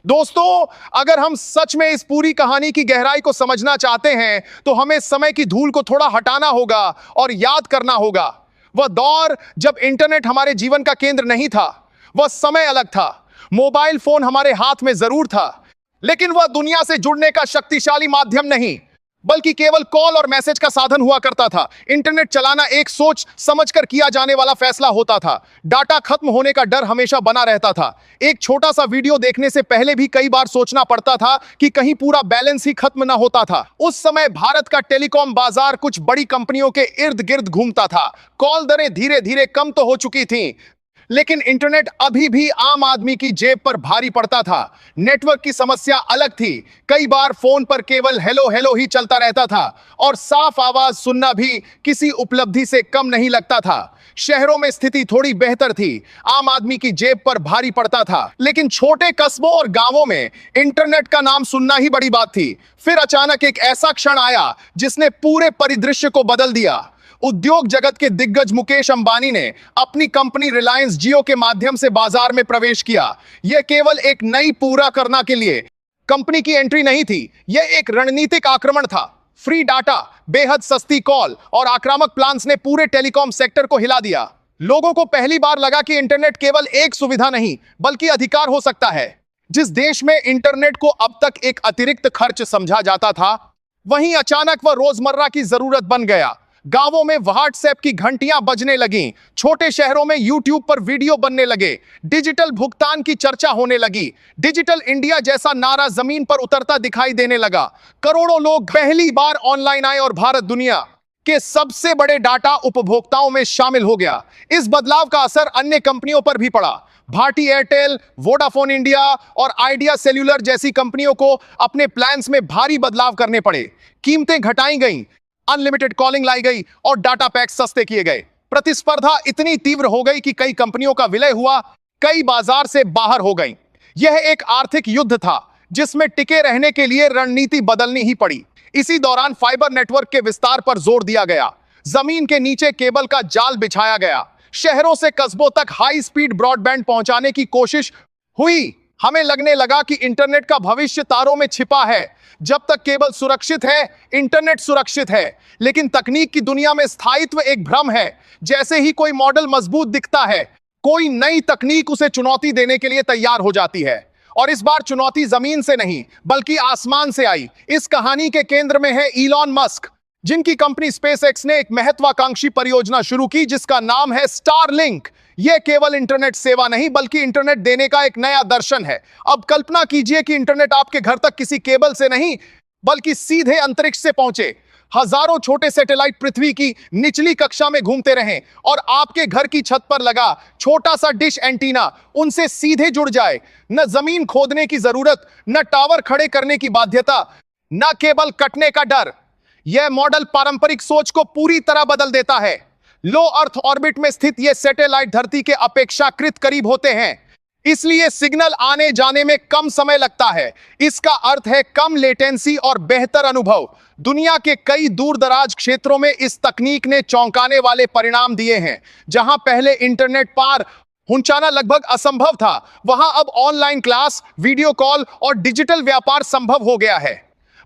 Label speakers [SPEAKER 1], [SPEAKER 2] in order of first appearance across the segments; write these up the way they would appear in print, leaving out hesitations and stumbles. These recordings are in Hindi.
[SPEAKER 1] दोस्तों, अगर हम सच में इस पूरी कहानी की गहराई को समझना चाहते हैं तो हमें समय की धूल को थोड़ा हटाना होगा और याद करना होगा। वह दौर जब इंटरनेट हमारे जीवन का केंद्र नहीं था, वह समय अलग था। मोबाइल फोन हमारे हाथ में जरूर था, लेकिन वह दुनिया से जुड़ने का शक्तिशाली माध्यम नहीं, बल्कि केवल कॉल और मैसेज का साधन हुआ करता था। इंटरनेट चलाना एक सोच समझकर किया जाने वाला फैसला होता था। डाटा खत्म होने का डर हमेशा बना रहता था। एक छोटा सा वीडियो देखने से पहले भी कई बार सोचना पड़ता था कि कहीं पूरा बैलेंस ही खत्म ना होता था। उस समय भारत का टेलीकॉम बाजार कुछ बड़ी कंपनियों के इर्द गिर्द घूमता था। कॉल दरें धीरे धीरे कम तो हो चुकी थीं, लेकिन इंटरनेट अभी भी आम आदमी की जेब पर भारी पड़ता था। नेटवर्क की समस्या अलग थी। कई बार फोन पर केवल हेलो हेलो ही चलता रहता था और साफ आवाज सुनना भी किसी उपलब्धि से कम नहीं लगता था। शहरों में स्थिति थोड़ी बेहतर थी, आम आदमी की जेब पर भारी पड़ता था, लेकिन छोटे कस्बों और गांवों में इंटरनेट का नाम सुनना ही बड़ी बात थी। फिर अचानक एक ऐसा क्षण आया जिसने पूरे परिदृश्य को बदल दिया। उद्योग जगत के दिग्गज मुकेश अंबानी ने अपनी कंपनी रिलायंस जियो के माध्यम से बाजार में प्रवेश किया। यह केवल एक नई पूरा करना के लिए कंपनी की एंट्री नहीं थी, यह एक रणनीतिक आक्रमण था। फ्री डाटा, बेहद सस्ती कॉल और आक्रामक प्लान्स ने पूरे टेलीकॉम सेक्टर को हिला दिया। लोगों को पहली बार लगा कि इंटरनेट केवल एक सुविधा नहीं बल्कि अधिकार हो सकता है। जिस देश में इंटरनेट को अब तक एक अतिरिक्त खर्च समझा जाता था, वहीं अचानक वह रोजमर्रा की जरूरत बन गया। गांवों में व्हाट्सएप की घंटियां बजने लगीं, छोटे शहरों में यूट्यूब पर वीडियो बनने लगे, डिजिटल भुगतान की चर्चा होने लगी। डिजिटल इंडिया जैसा नारा जमीन पर उतरता दिखाई देने लगा। करोड़ों लोग पहली बार ऑनलाइन आए और भारत दुनिया के सबसे बड़े डाटा उपभोक्ताओं में शामिल हो गया। इस बदलाव का असर अन्य कंपनियों पर भी पड़ा। भारती एयरटेल, वोडाफोन इंडिया और आइडिया सेल्यूलर जैसी कंपनियों को अपने प्लान्स में भारी बदलाव करने पड़े। कीमतें घटाई गईं, अनलिमिटेड कॉलिंग लाई गई और डाटा पैक सस्ते किए गए। प्रतिस्पर्धा इतनी तीव्र हो गई कि कई कंपनियों का विलय हुआ, कई बाजार से बाहर हो गई। यह एक आर्थिक युद्ध था जिसमें टिके रहने के लिए रणनीति बदलनी ही पड़ी। इसी दौरान फाइबर नेटवर्क के विस्तार पर जोर दिया गया। जमीन के नीचे केबल का जाल बिछाया गया। शहरों से कस्बों तक हाई स्पीड ब्रॉडबैंड पहुंचाने की कोशिश हुई। हमें लगने लगा कि इंटरनेट का भविष्य तारों में छिपा है। जब तक केबल सुरक्षित है, इंटरनेट सुरक्षित है। लेकिन तकनीक की दुनिया में स्थायित्व एक भ्रम है। जैसे ही कोई मॉडल मजबूत दिखता है, कोई नई तकनीक उसे चुनौती देने के लिए तैयार हो जाती है। और इस बार चुनौती जमीन से नहीं बल्कि आसमान से आई। इस कहानी के केंद्र में है इलॉन मस्क, जिनकी कंपनी स्पेसएक्स ने एक महत्वाकांक्षी परियोजना शुरू की जिसका नाम है स्टारलिंक। यह केवल इंटरनेट सेवा नहीं बल्कि इंटरनेट देने का एक नया दर्शन है। अब कल्पना कीजिए कि इंटरनेट आपके घर तक किसी केबल से नहीं बल्कि सीधे अंतरिक्ष से पहुंचे। हजारों छोटे सैटेलाइट पृथ्वी की निचली कक्षा में घूमते रहें और आपके घर की छत पर लगा छोटा सा डिश एंटीना उनसे सीधे जुड़ जाए। न जमीन खोदने की जरूरत, न टावर खड़े करने की बाध्यता, न केबल कटने का डर। यह मॉडल पारंपरिक सोच को पूरी तरह बदल देता है। लो अर्थ ऑर्बिट में स्थित ये सैटेलाइट धरती के अपेक्षाकृत करीब होते हैं, इसलिए सिग्नल आने जाने में कम समय लगता है। इसका अर्थ है कम लेटेंसी और बेहतर अनुभव। दुनिया के कई दूर दराज क्षेत्रों में इस तकनीक ने चौंकाने वाले परिणाम दिए हैं। जहां पहले इंटरनेट पार पहुंचाना लगभग असंभव था, वहां अब ऑनलाइन क्लास, वीडियो कॉल और डिजिटल व्यापार संभव हो गया है।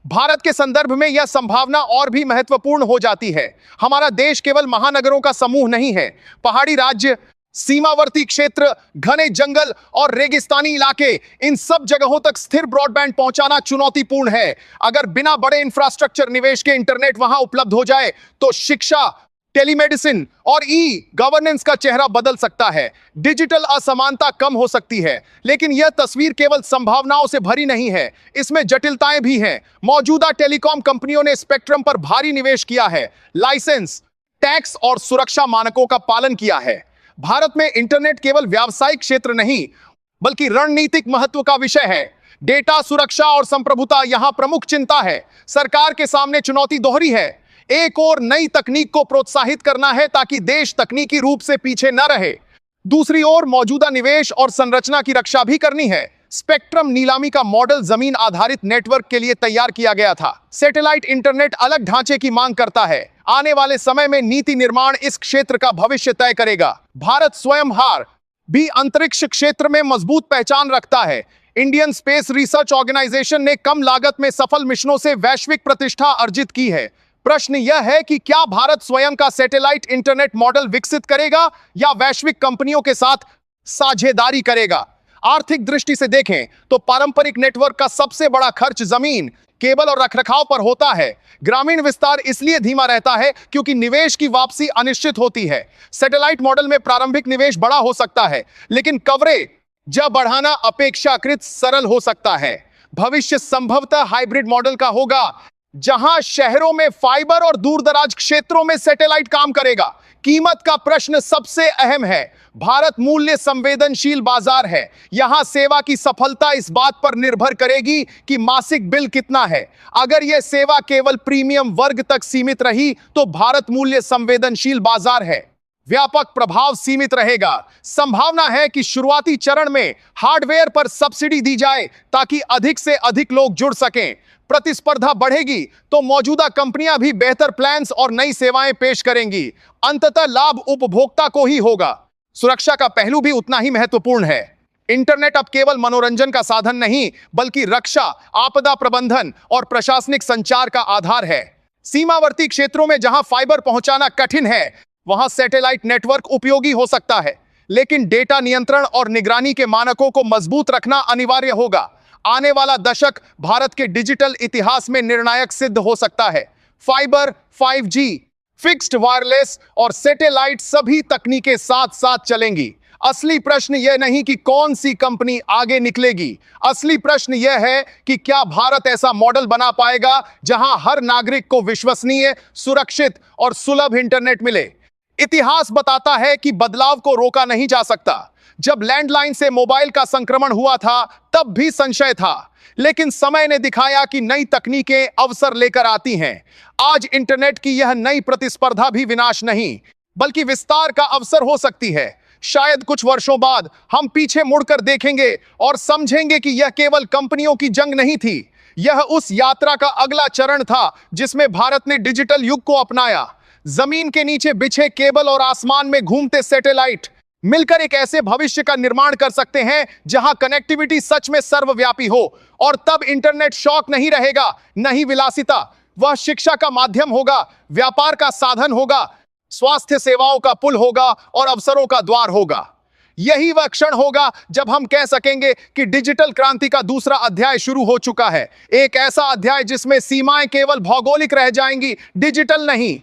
[SPEAKER 1] भारत के संदर्भ में यह संभावना और भी महत्वपूर्ण हो जाती है। हमारा देश केवल महानगरों का समूह नहीं है। पहाड़ी राज्य, सीमावर्ती क्षेत्र, घने जंगल और रेगिस्तानी इलाके, इन सब जगहों तक स्थिर ब्रॉडबैंड पहुंचाना चुनौतीपूर्ण है। अगर बिना बड़े इंफ्रास्ट्रक्चर निवेश के इंटरनेट वहां उपलब्ध हो जाए तो शिक्षा, टेलीमेडिसिन और ई गवर्नेंस का चेहरा बदल सकता है। डिजिटल असमानता कम हो सकती है, लेकिन यह तस्वीर केवल संभावनाओं से भरी नहीं है, इसमें जटिलताएं भी हैं। मौजूदा टेलीकॉम कंपनियों ने स्पेक्ट्रम पर भारी निवेश किया है, लाइसेंस, टैक्स और सुरक्षा मानकों का पालन किया है। भारत में इंटरनेट केवल व्यावसायिक क्षेत्र नहीं बल्कि रणनीतिक महत्व का विषय है। डेटा सुरक्षा और संप्रभुता यहां प्रमुख चिंता है। सरकार के सामने चुनौती दोहरी है। एक और नई तकनीक को प्रोत्साहित करना है ताकि देश तकनीकी रूप से पीछे न रहे। दूसरी ओर मौजूदा निवेश और संरचना की रक्षा भी करनी है। स्पेक्ट्रम नीलामी का मॉडल जमीन आधारित नेटवर्क के लिए तैयार किया गया था। सैटेलाइट इंटरनेट अलग ढांचे की मांग करता है। आने वाले समय में नीति निर्माण इस क्षेत्र का भविष्य तय करेगा। भारत स्वयं भी अंतरिक्ष क्षेत्र में मजबूत पहचान रखता है। इंडियन स्पेस रिसर्च ऑर्गेनाइजेशन ने कम लागत में सफल मिशनों से वैश्विक प्रतिष्ठा अर्जित की है। प्रश्न यह है कि क्या भारत स्वयं का सैटेलाइट इंटरनेट मॉडल विकसित करेगा या वैश्विक कंपनियों के साथ साझेदारी करेगा। आर्थिक दृष्टि से देखें तो पारंपरिक नेटवर्क का सबसे बड़ा खर्च जमीन, केबल और रखरखाव पर होता है। ग्रामीण विस्तार इसलिए धीमा रहता है क्योंकि निवेश की वापसी अनिश्चित होती है। सैटेलाइट मॉडल में प्रारंभिक निवेश बड़ा हो सकता है, लेकिन कवरेज जब बढ़ाना अपेक्षाकृत सरल हो सकता है। भविष्य संभवतः हाइब्रिड मॉडल का होगा, जहां शहरों में फाइबर और दूरदराज क्षेत्रों में सैटेलाइट काम करेगा। कीमत का प्रश्न सबसे अहम है। भारत मूल्य संवेदनशील बाजार है। यहां सेवा की सफलता इस बात पर निर्भर करेगी कि मासिक बिल कितना है। अगर यह सेवा केवल प्रीमियम वर्ग तक सीमित रही तो भारत मूल्य संवेदनशील बाजार है। व्यापक प्रभाव सीमित रहेगा। संभावना है कि शुरुआती चरण में हार्डवेयर पर सब्सिडी दी जाए ताकि अधिक से अधिक लोग जुड़ सकें। प्रतिस्पर्धा बढ़ेगी तो मौजूदा कंपनियां भी बेहतर प्लान्स और नई सेवाएं पेश करेंगी। अंततः लाभ उपभोक्ता को ही होगा। सुरक्षा का पहलू भी उतना ही महत्वपूर्ण है। इंटरनेट अब केवल मनोरंजन का साधन नहीं, बल्कि रक्षा, आपदा प्रबंधन और प्रशासनिक संचार का आधार है। सीमावर्ती क्षेत्रों में जहां फाइबर पहुंचाना कठिन है, वहां सैटेलाइट नेटवर्क उपयोगी हो सकता है, लेकिन डेटा नियंत्रण और निगरानी के मानकों को मजबूत रखना अनिवार्य होगा। आने वाला दशक भारत के डिजिटल इतिहास में निर्णायक सिद्ध हो सकता है। फाइबर, 5G, फिक्स्ड वायरलेस और सैटेलाइट सभी तकनीकें साथ साथ चलेंगी। असली प्रश्न यह नहीं कि कौन सी कंपनी आगे निकलेगी। असली प्रश्न यह है कि क्या भारत ऐसा मॉडल बना पाएगा जहां हर नागरिक को विश्वसनीय, सुरक्षित और सुलभ इंटरनेट मिले। इतिहास बताता है कि बदलाव को रोका नहीं जा सकता। जब लैंडलाइन से मोबाइल का संक्रमण हुआ था, तब भी संशय था, लेकिन समय ने दिखाया कि नई तकनीकें अवसर लेकर आती हैं। आज इंटरनेट की यह नई प्रतिस्पर्धा भी विनाश नहीं, बल्कि विस्तार का अवसर हो सकती है। शायद कुछ वर्षों बाद हम पीछे मुड़कर देखेंगे और समझेंगे कि यह केवल कंपनियों की जंग नहीं थी, यह उस यात्रा का अगला चरण था जिसमें भारत ने डिजिटल युग को अपनाया। जमीन के नीचे बिछे केबल और आसमान में घूमते सैटेलाइट मिलकर एक ऐसे भविष्य का निर्माण कर सकते हैं जहां कनेक्टिविटी सच में सर्वव्यापी हो। और तब इंटरनेट शौक नहीं रहेगा, नहीं विलासिता। वह शिक्षा का माध्यम होगा, व्यापार का साधन होगा, स्वास्थ्य सेवाओं का पुल होगा और अवसरों का द्वार होगा। यही वह क्षण होगा जब हम कह सकेंगे कि डिजिटल क्रांति का दूसरा अध्याय शुरू हो चुका है। एक ऐसा अध्याय जिसमें सीमाएं केवल भौगोलिक रह जाएंगी, डिजिटल नहीं।